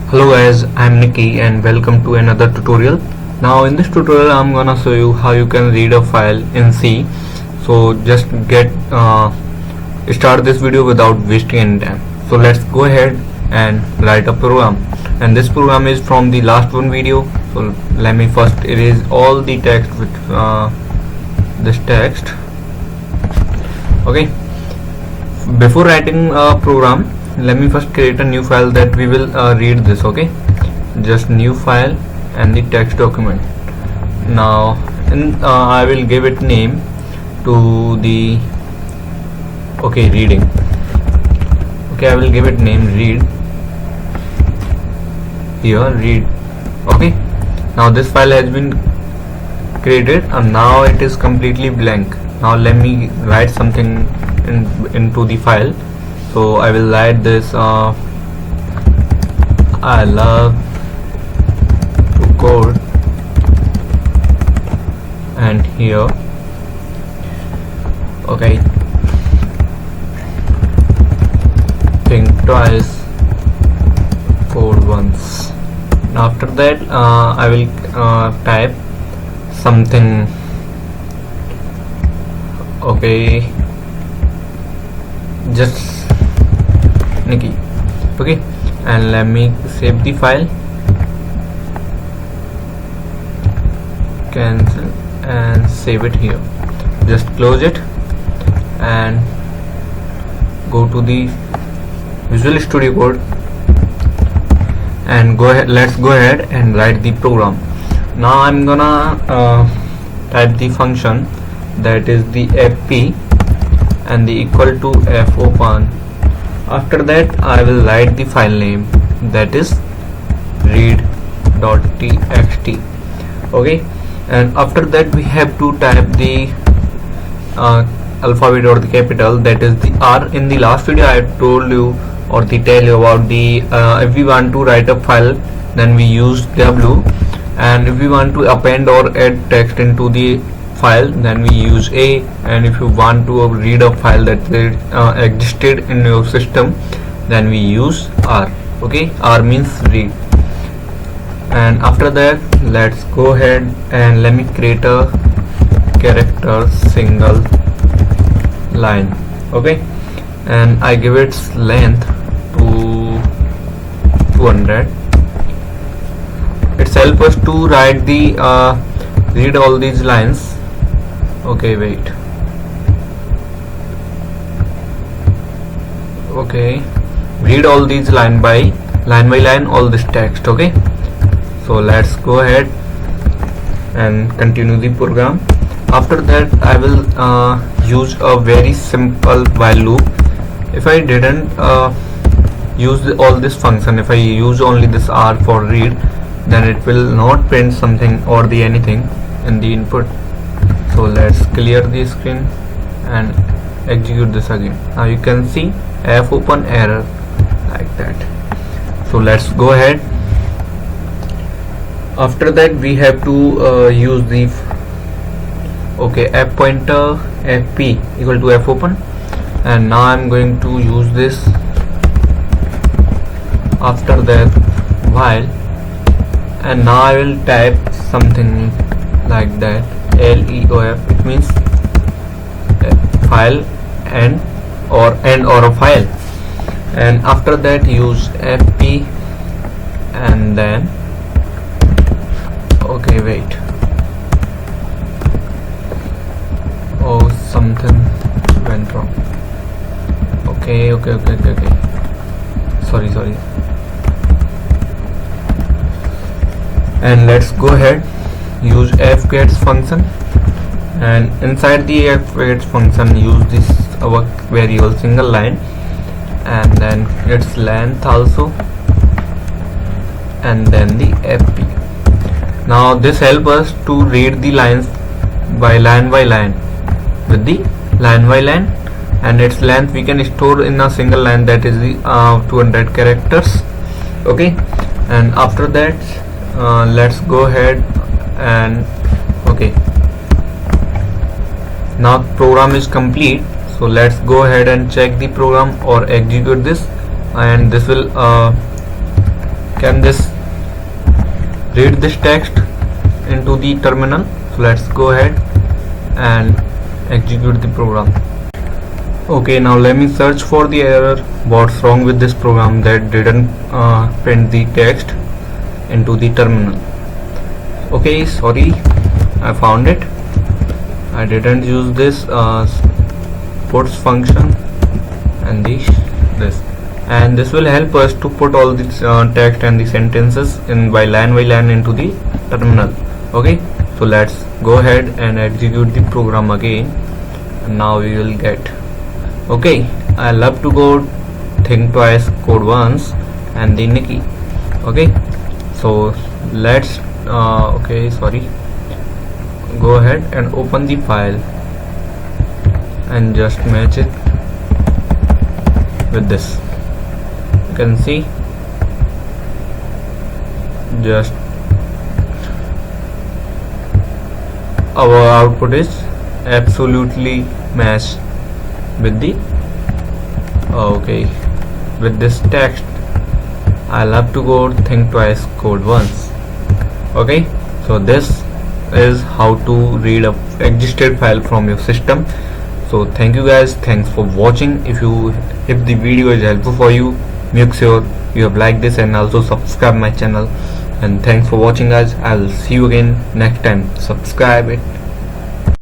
Hello guys, I'm Nikki and welcome to another tutorial. Now in this tutorial I'm gonna show you how you can read a file in C. So just get start this video without wasting any time. So let's go ahead and write a program. And this program is from the last one video. So let me first erase all the text with this text. Okay. Before writing a program, let me first create a new file that we will read this. Okay, just new file and the text document. Now I will give it name to the reading. Okay, I will give it name read. Here read. Okay, now this file has been created and now it is completely blank. Now let me write something into the file. So I will write this I love to code, and here okay, think twice, code once. After that I will type something. Okay, just Nikki. Okay, and let me save the file, cancel and save it here. Just close it and go to the Visual Studio Code and go ahead. Let's go ahead and write the program. Now I'm gonna type the function that is the fp and the equal to fopen. After that I will write the file name, that is read.txt. okay, and after that we have to type the alphabet or the capital, that is the R. In the last video I have told you or tell you about the if we want to write a file then we use W, and if we want to append or add text into the file then we use A, and if you want to read a file that existed in your system then we use R. okay, R means read. And after that let's go ahead and let me create a character single line. Okay, and I give its length to 200. It's help us to write the read all these lines. Okay, wait. Okay, read all these line by line all this text. Okay, so let's go ahead and continue the program. After that I will use a very simple while loop. If I didn't use all this function, if I use only this R for read, then it will not print something or the anything in the input. So let's clear the screen and execute this again. Now you can see fopen error like that. So let's go ahead. After that we have to use the f pointer fp equal to fopen, and now I'm going to use this. After that while, and now I will type something like that, leof, it means file end or a file. And after that use fp, and then okay, wait, oh, something went wrong. Okay, sorry. And let's go ahead, use fgets function, and inside the fgets function use this our variable single line, and then its length also, and then the fp. Now this help us to read the lines by line with the line by line, and its length we can store in a single line, that is the 200 characters. Okay, and after that let's go ahead and okay, now program is complete. So let's go ahead and check the program or execute this, and this will can this read this text into the terminal. So let's go ahead and execute the program. Okay, now let me search for the error, what's wrong with this program that didn't print the text into the terminal. Okay, sorry, I found it. I didn't use this puts function and this, and this will help us to put all the text and the sentences in by line into the terminal. Okay, so let's go ahead and execute the program again, and now we will get. Okay, I love to go think twice, code once, and the Nikki. Okay, so let's okay, sorry, go ahead and open the file and just match it with this. You can see just our output is absolutely matched with the okay with this text. I'll have to go think twice, code once. Okay, so this is how to read a existed file from your system. So thank you guys, thanks for watching. If the video is helpful for you, make sure you have liked this and also subscribe my channel. And thanks for watching guys. I'll see you again next time. Subscribe it.